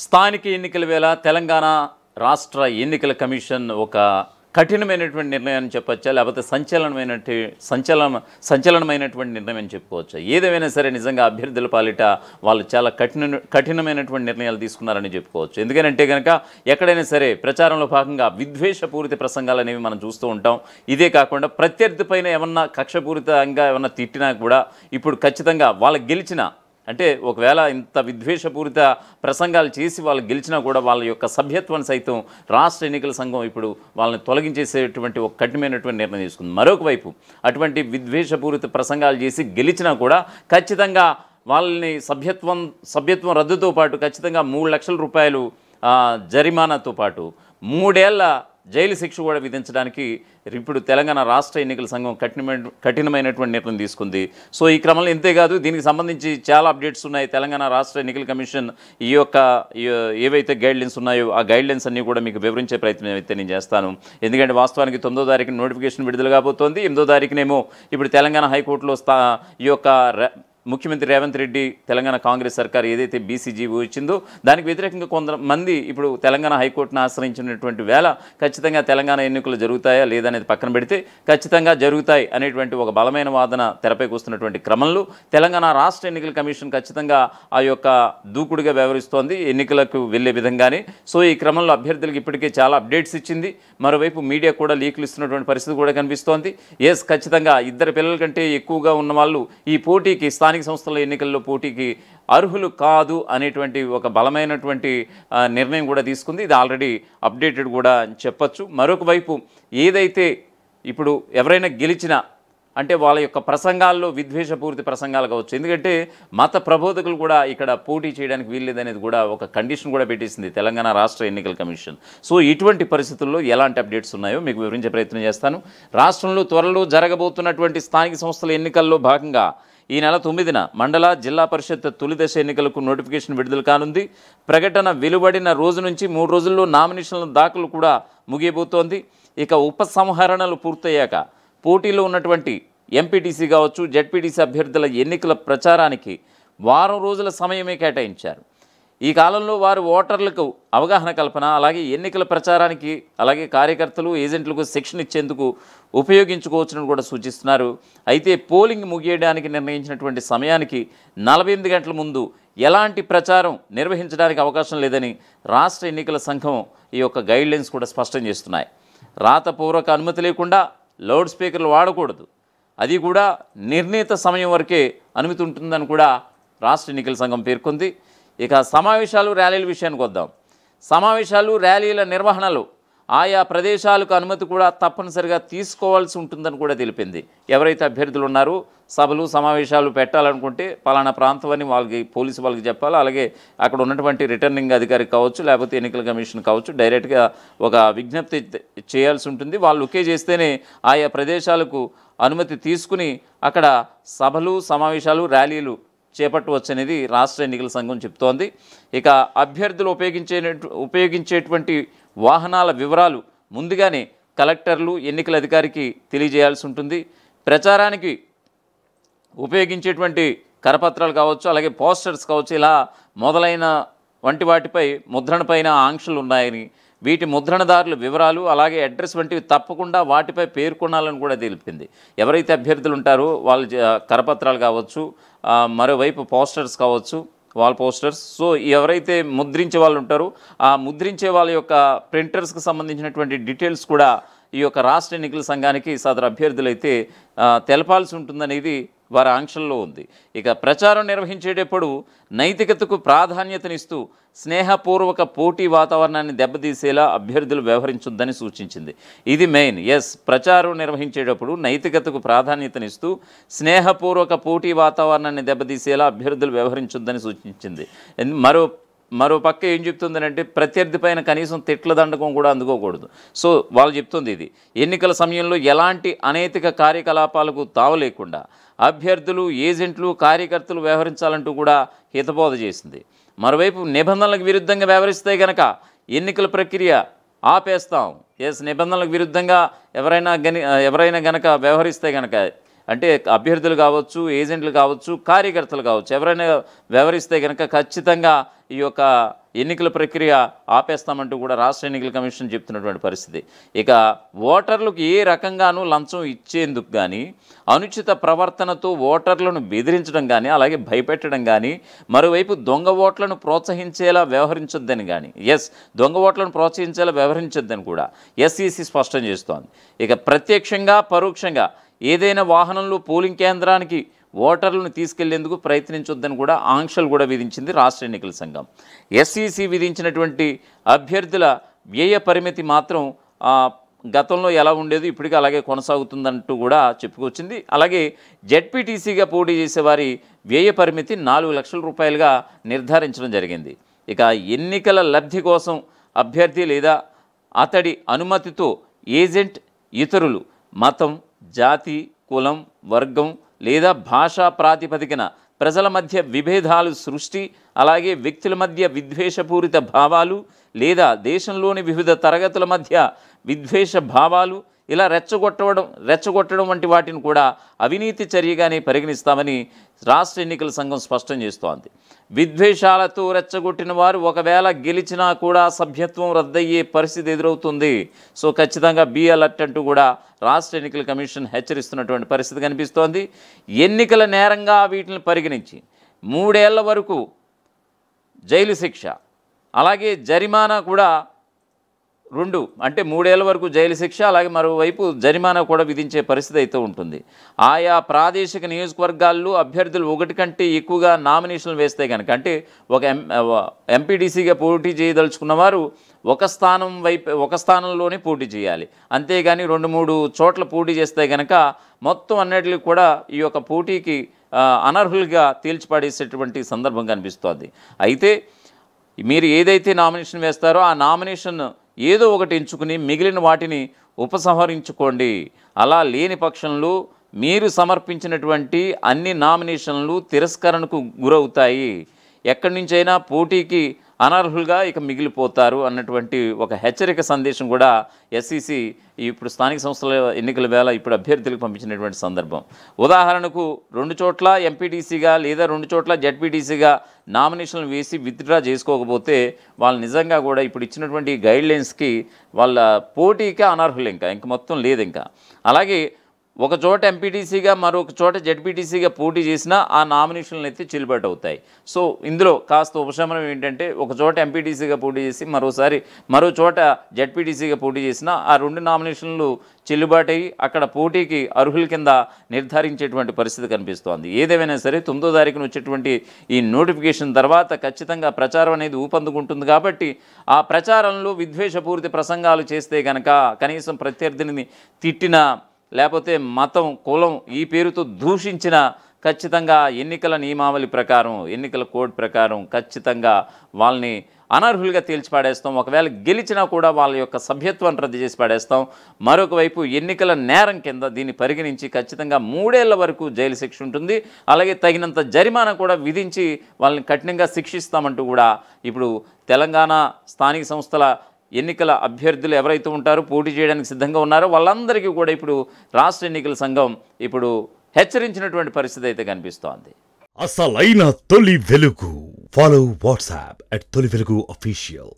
స్థానిక ఎన్నికల వేళ తెలంగాణ రాష్ట్ర ఎన్నికల కమిషన్ ఒక కఠినమైనటువంటి నిర్ణయాన్ని చెప్పొచ్చా, లేకపోతే సంచలనమైనటువంటి నిర్ణయం అని చెప్పుకోవచ్చా? ఏదేమైనా సరే నిజంగా అభ్యర్థుల పాలిట వాళ్ళు చాలా కఠినమైనటువంటి నిర్ణయాలు తీసుకున్నారని చెప్పుకోవచ్చు. ఎందుకంటే కనుక ఎక్కడైనా సరే ప్రచారంలో భాగంగా విద్వేషపూరిత ప్రసంగాలు అనేవి మనం చూస్తూ ఉంటాం. ఇదే కాకుండా ప్రత్యర్థి పైన ఏమన్నా కక్షపూరితంగా ఏమన్నా తిట్టినా కూడా ఇప్పుడు ఖచ్చితంగా వాళ్ళు గెలిచిన అంటే ఒకవేళ ఇంత విద్వేషపూరిత ప్రసంగాలు చేసి వాళ్ళు గెలిచినా కూడా వాళ్ళ యొక్క సభ్యత్వాన్ని సైతం రాష్ట్ర ఎన్నికల సంఘం ఇప్పుడు వాళ్ళని తొలగించేసేటువంటి ఒక కఠినమైనటువంటి నిర్ణయం తీసుకుంది. మరొక వైపు అటువంటి విద్వేషపూరిత ప్రసంగాలు చేసి గెలిచినా కూడా ఖచ్చితంగా వాళ్ళని సభ్యత్వం రద్దుతో పాటు ఖచ్చితంగా 3 లక్షల రూపాయలు జరిమానాతో పాటు 3 ఏళ్ల జైలు శిక్ష కూడా విధించడానికి ఇప్పుడు తెలంగాణ రాష్ట్ర ఎన్నికల సంఘం కఠినమైనటువంటి నిర్ణయం తీసుకుంది. సో ఈ క్రమంలో ఇంతేకాదు, దీనికి సంబంధించి చాలా అప్డేట్స్ ఉన్నాయి. తెలంగాణ రాష్ట్ర ఎన్నికల కమిషన్ ఈ యొక్క ఏవైతే గైడ్లైన్స్ ఉన్నాయో ఆ గైడ్లైన్స్ అన్నీ కూడా మీకు వివరించే ప్రయత్నం అయితే నేను చేస్తాను. ఎందుకంటే వాస్తవానికి 9వ తారీఖున నోటిఫికేషన్ విడుదల కాబోతోంది. 8వ తారీఖునేమో ఇప్పుడు తెలంగాణ హైకోర్టులో ఈ యొక్క ముఖ్యమంత్రి రేవంత్ రెడ్డి తెలంగాణ కాంగ్రెస్ సర్కార్ ఏదైతే బీసీజీవో ఇచ్చిందో దానికి వ్యతిరేకంగా కొంతమంది ఇప్పుడు తెలంగాణ హైకోర్టును ఆశ్రయించినటువంటి వేళ ఖచ్చితంగా తెలంగాణ ఎన్నికలు జరుగుతాయా లేదనేది పక్కన పెడితే ఖచ్చితంగా జరుగుతాయి అనేటువంటి ఒక బలమైన వాదన తెరపైకి వస్తున్నటువంటి క్రమంలో తెలంగాణ రాష్ట్ర ఎన్నికల కమిషన్ ఖచ్చితంగా ఆ యొక్క దూకుడుగా వ్యవహరిస్తోంది ఎన్నికలకు వెళ్ళే విధంగానే. సో ఈ క్రమంలో అభ్యర్థులకు ఇప్పటికే చాలా అప్డేట్స్ ఇచ్చింది. మరోవైపు మీడియా కూడా లీకులు ఇస్తున్నటువంటి పరిస్థితి కూడా కనిపిస్తోంది. ఎస్, ఖచ్చితంగా 2 పిల్లల కంటే ఎక్కువగా ఉన్న వాళ్ళు ఈ పోటీకి స్థానిక సంస్థల ఎన్నికల్లో పోటీకి అర్హులు కాదు అనేటువంటి ఒక బలమైనటువంటి నిర్ణయం కూడా తీసుకుంది. ఇది ఆల్రెడీ అప్డేటెడ్ కూడా చెప్పచ్చు. మరొక వైపు ఏదైతే ఇప్పుడు ఎవరైనా గెలిచినా అంటే వాళ్ళ యొక్క ప్రసంగాల్లో విద్వేషపూరిత ప్రసంగాలు కావచ్చు, ఎందుకంటే మత ప్రబోధకులు కూడా ఇక్కడ పోటీ చేయడానికి వీల్లేదనేది కూడా ఒక కండిషన్ కూడా పెట్టేసింది తెలంగాణ రాష్ట్ర ఎన్నికల కమిషన్. సో ఇటువంటి పరిస్థితుల్లో ఎలాంటి అప్డేట్స్ ఉన్నాయో మీకు వివరించే ప్రయత్నం చేస్తాను. రాష్ట్రంలో త్వరలో జరగబోతున్నటువంటి స్థానిక సంస్థల ఎన్నికల్లో భాగంగా ఈ నెల 9న మండల జిల్లా పరిషత్ తొలి దశ ఎన్నికలకు నోటిఫికేషన్ విడుదల కానుంది. ప్రకటన వెలువడిన రోజు నుంచి 3 రోజుల్లో నామినేషన్ల దాఖలు కూడా ముగియబోతోంది. ఇక ఉపసంహరణలు పూర్తయ్యాక పోటీలో ఉన్నటువంటి ఎంపీటీసీ కావచ్చు, జెడ్పీటీసీ అభ్యర్థుల ఎన్నికల ప్రచారానికి 1 వారం రోజుల సమయమే కేటాయించారు. ఈ కాలంలో వారు ఓటర్లకు అవగాహన కల్పన, అలాగే ఎన్నికల ప్రచారానికి, అలాగే కార్యకర్తలు ఏజెంట్లకు శిక్షణ ఇచ్చేందుకు ఉపయోగించుకోవచ్చునని కూడా సూచిస్తున్నారు. అయితే పోలింగ్ ముగియడానికి నిర్ణయించినటువంటి సమయానికి 48 గంటల ముందు ఎలాంటి ప్రచారం నిర్వహించడానికి అవకాశం లేదని రాష్ట్ర ఎన్నికల సంఘం ఈ యొక్క గైడ్లైన్స్ కూడా స్పష్టం చేస్తున్నాయి. రాతపూర్వక అనుమతి లేకుండా లౌడ్ స్పీకర్లు వాడకూడదు, అది కూడా నిర్ణీత సమయం వరకే అనుమతి ఉంటుందని కూడా రాష్ట్ర ఎన్నికల సంఘం పేర్కొంది. ఇక సమావేశాలు ర్యాలీల విషయానికి వద్దాం. సమావేశాలు ర్యాలీల నిర్వహణలో ఆయా ప్రదేశాలకు అనుమతి కూడా తప్పనిసరిగా తీసుకోవాల్సి ఉంటుందని కూడా తెలిపింది. ఎవరైతే అభ్యర్థులు ఉన్నారో సభలు సమావేశాలు పెట్టాలనుకుంటే పలానా ప్రాంతం అని వాళ్ళకి పోలీసు వాళ్ళకి చెప్పాలి. అలాగే అక్కడ ఉన్నటువంటి రిటర్నింగ్ అధికారి కావచ్చు, లేకపోతే ఎన్నికల కమిషన్ కావచ్చు, డైరెక్ట్గా ఒక విజ్ఞప్తి చేయాల్సి ఉంటుంది. వాళ్ళు ఒకే చేస్తేనే ఆయా ప్రదేశాలకు అనుమతి తీసుకుని అక్కడ సభలు సమావేశాలు ర్యాలీలు చేపట్టవచ్చు అనేది రాష్ట్ర ఎన్నికల సంఘం చెప్తోంది. ఇక అభ్యర్థులు ఉపయోగించేటువంటి వాహనాల వివరాలు ముందుగానే కలెక్టర్లు ఎన్నికల అధికారికి తెలియజేయాల్సి ఉంటుంది. ప్రచారానికి ఉపయోగించేటువంటి కరపత్రాలు కావచ్చు, అలాగే పోస్టర్స్ కావచ్చు, ఇలా మొదలైన వంటి వాటిపై ముద్రణ పైన ఆంక్షలు ఉన్నాయని, వీటి ముద్రణదారుల వివరాలు అలాగే అడ్రస్ వంటివి తప్పకుండా వాటిపై పేర్కొనాలని కూడా తెలిపింది. ఎవరైతే అభ్యర్థులు ఉంటారో వాళ్ళ కరపత్రాలు కావచ్చు, మరోవైపు పోస్టర్స్ కావచ్చు, వాల్ పోస్టర్స్. సో ఎవరైతే ముద్రించే వాళ్ళు ఉంటారో ఆ ముద్రించే వాళ్ళ యొక్క ప్రింటర్స్కి సంబంధించినటువంటి డీటెయిల్స్ కూడా ఈ యొక్క రాష్ట్ర ఎన్నికల సంఘానికి సదరు అభ్యర్థులైతే తెలపాల్సి ఉంటుందనేది వారి ఆంక్షల్లో ఉంది. ఇక ప్రచారం నిర్వహించేటప్పుడు నైతికతకు ప్రాధాన్యతనిస్తూ స్నేహపూర్వక పోటీ వాతావరణాన్ని దెబ్బతీసేలా అభ్యర్థులు వ్యవహరించొద్దని సూచించింది. ఇది మెయిన్. ఎస్, ప్రచారం నిర్వహించేటప్పుడు నైతికతకు ప్రాధాన్యతనిస్తూ స్నేహపూర్వక పోటీ వాతావరణాన్ని దెబ్బతీసేలా అభ్యర్థులు వ్యవహరించొద్దని సూచించింది. మరో పక్క ఏం చెప్తుందనంటే ప్రత్యర్థి పైన కనీసం తిట్ల దండకం కూడా అందుకోకూడదు. సో వాళ్ళు చెప్తుంది ఇది, ఎన్నికల సమయంలో ఎలాంటి అనైతిక కార్యకలాపాలకు తావు లేకుండా అభ్యర్థులు ఏజెంట్లు కార్యకర్తలు వ్యవహరించాలంటూ కూడా హితబోధ చేసింది. మరోవైపు నిబంధనలకు విరుద్ధంగా వ్యవహరిస్తే గనక ఎన్నికల ప్రక్రియ ఆపేస్తాం. ఎస్, నిబంధనలకు విరుద్ధంగా ఎవరైనా గనక వ్యవహరిస్తే గనక అంటే అభ్యర్థులు కావచ్చు, ఏజెంట్లు కావచ్చు, కార్యకర్తలు కావచ్చు, ఎవరైనా వ్యవహరిస్తే కనుక ఖచ్చితంగా ఈ యొక్క ఎన్నికల ప్రక్రియ ఆపేస్తామంటూ కూడా రాష్ట్ర ఎన్నికల కమిషన్ చెప్తున్నటువంటి పరిస్థితి. ఇక ఓటర్లకు ఏ రకంగానూ లంచం ఇచ్చేందుకు కానీ, అనుచిత ప్రవర్తనతో ఓటర్లను బెదిరించడం కానీ, అలాగే భయపెట్టడం కానీ, మరోవైపు దొంగ ఓట్లను ప్రోత్సహించేలా వ్యవహరించొద్దని కానీ, దొంగ ఓట్లను ప్రోత్సహించేలా వ్యవహరించొద్దని కూడా ఎస్ఈసి స్పష్టం చేస్తోంది. ఇక ప్రత్యక్షంగా పరోక్షంగా ఏదైనా వాహనంలో పోలింగ్ కేంద్రానికి ఓటర్లను తీసుకెళ్లేందుకు ప్రయత్నించొద్దని కూడా ఆంక్షలు కూడా విధించింది రాష్ట్ర ఎన్నికల సంఘం. ఎస్ఈసి విధించినటువంటి అభ్యర్థుల వ్యయ పరిమితి మాత్రం గతంలో ఎలా ఉండేది ఇప్పటికీ అలాగే కొనసాగుతుందంటూ కూడా చెప్పుకొచ్చింది. అలాగే జెడ్పీటీసీగా పోటీ చేసేవారి వ్యయ పరిమితి 4 లక్షల రూపాయలుగా నిర్ధారించడం జరిగింది. ఇక ఎన్నికల లబ్ధి కోసం అభ్యర్థి లేదా అతడి అనుమతితో ఏజెంట్ ఇతరులు మతం, జాతి, కులం, వర్గం లేదా భాషా ప్రాతిపదికన ప్రజల మధ్య విభేదాలు సృష్టి, అలాగే వ్యక్తుల మధ్య విద్వేషపూరిత భావాలు లేదా దేశంలోని వివిధ తరగతుల మధ్య విద్వేష భావాలు ఇలా రెచ్చగొట్టడం వంటి వాటిని కూడా అవినీతి చర్యగానే పరిగణిస్తామని రాష్ట్ర ఎన్నికల సంఘం స్పష్టం చేస్తోంది. విద్వేషాలతో రెచ్చగొట్టిన వారు ఒకవేళ గెలిచినా కూడా సభ్యత్వం రద్దయ్యే పరిస్థితి ఎదురవుతుంది. సో ఖచ్చితంగా బీ అలర్ట్ అంటూ కూడా రాష్ట్ర ఎన్నికల కమిషన్ హెచ్చరిస్తున్నటువంటి పరిస్థితి కనిపిస్తోంది. ఎన్నికల నేరంగా వీటిని పరిగణించి 3 ఏళ్ల వరకు జైలు శిక్ష, అలాగే జరిమానా కూడా 2 అంటే 3 ఏళ్ల వరకు జైలు శిక్ష, అలాగే మరోవైపు జరిమానా కూడా విధించే పరిస్థితి అయితే ఉంటుంది. ఆయా ప్రాదేశిక నియోజకవర్గాల్లో అభ్యర్థులు 1 కంటే ఎక్కువగా నామినేషన్లు వేస్తే కనుక, అంటే ఒక ఎంపీటీసీగా పోటీ చేయదలుచుకున్న వారు ఒక స్థానంలోనే పోటీ చేయాలి. అంతేగాని 2-3 చోట్ల పోటీ చేస్తే కనుక మొత్తం అన్నిటికీ కూడా ఈ యొక్క పోటీకి అనర్హులుగా తేల్చిపడేసేటువంటి సందర్భం కనిపిస్తోంది. అయితే మీరు ఏదైతే నామినేషన్ వేస్తారో ఆ నామినేషన్ ఏదో ఒకటి ఎంచుకుని మిగిలిన వాటిని ఉపసంహరించుకోండి. అలా లేని పక్షంలో మీరు సమర్పించినటువంటి అన్ని నామినేషన్లు తిరస్కరణకు గురవుతాయి, ఎక్కడి నుంచైనా పోటీకి అనర్హులుగా ఇక మిగిలిపోతారు అన్నటువంటి ఒక హెచ్చరిక సందేశం కూడా ఎస్ఈసి ఇప్పుడు స్థానిక సంస్థల ఎన్నికల వేళ ఇప్పుడు అభ్యర్థులకు పంపించినటువంటి సందర్భం. ఉదాహరణకు 2 చోట్ల ఎంపీటీసీగా లేదా 2 చోట్ల జెడ్పీటీసీగా నామినేషన్లు వేసి విత్డ్రా చేసుకోకపోతే వాళ్ళు నిజంగా కూడా ఇప్పుడు ఇచ్చినటువంటి గైడ్లైన్స్కి వాళ్ళ పోటీకే అనర్హులు, ఇంక మొత్తం లేదు. ఇంకా అలాగే ఒక చోట ఎంపీటీసీగా మరొక చోట జెడ్పీటీసీగా పోటీ చేసినా ఆ నామినేషన్లు అయితే చెల్లుబాటు అవుతాయి. సో ఇందులో కాస్త ఉపశమనం ఏంటంటే ఒక చోట ఎంపీటీసీగా పోటీ చేసి మరో చోట జెడ్పీటీసీగా పోటీ చేసినా ఆ 2 నామినేషన్లు చెల్లుబాటు అయ్యి అక్కడ పోటీకి అర్హుల కింద నిర్ధారించేటువంటి పరిస్థితి కనిపిస్తోంది. ఏదేమైనా సరే 9వ తారీఖున వచ్చేటువంటి ఈ నోటిఫికేషన్ తర్వాత ఖచ్చితంగా ప్రచారం అనేది ఊపందుకుంటుంది. కాబట్టి ఆ ప్రచారంలో విద్వేషపూరిత ప్రసంగాలు చేస్తే కనుక, కనీసం ప్రత్యర్థిని తిట్టిన లేకపోతే మతం, కులం ఈ పేరుతో దూషించిన ఖచ్చితంగా ఎన్నికల నియమావళి ప్రకారం, ఎన్నికల కోడ్ ప్రకారం ఖచ్చితంగా వాళ్ళని అనర్హులుగా తేల్చిపాడేస్తాం. ఒకవేళ గెలిచినా కూడా వాళ్ళ యొక్క సభ్యత్వాన్ని రద్దు చేసి పాడేస్తాం. మరొక వైపు ఎన్నికల నేరం కింద దీన్ని పరిగణించి ఖచ్చితంగా 3 ఏళ్ల వరకు జైలు శిక్ష ఉంటుంది. అలాగే తగినంత జరిమానా కూడా విధించి వాళ్ళని కఠినంగా శిక్షిస్తామంటూ కూడా ఇప్పుడు తెలంగాణ స్థానిక సంస్థల ఎన్నికల అభ్యర్థులు ఎవరైతే ఉంటారో పోటీ చేయడానికి సిద్ధంగా ఉన్నారో వాళ్ళందరికీ కూడా ఇప్పుడు రాష్ట్ర ఎన్నికల సంఘం ఇప్పుడు హెచ్చరించినటువంటి పరిస్థితి అయితే కనిపిస్తోంది. అసలైన తొలి వెలుగు. ఫాలో వాట్సాప్ @తొలి వెలుగు official.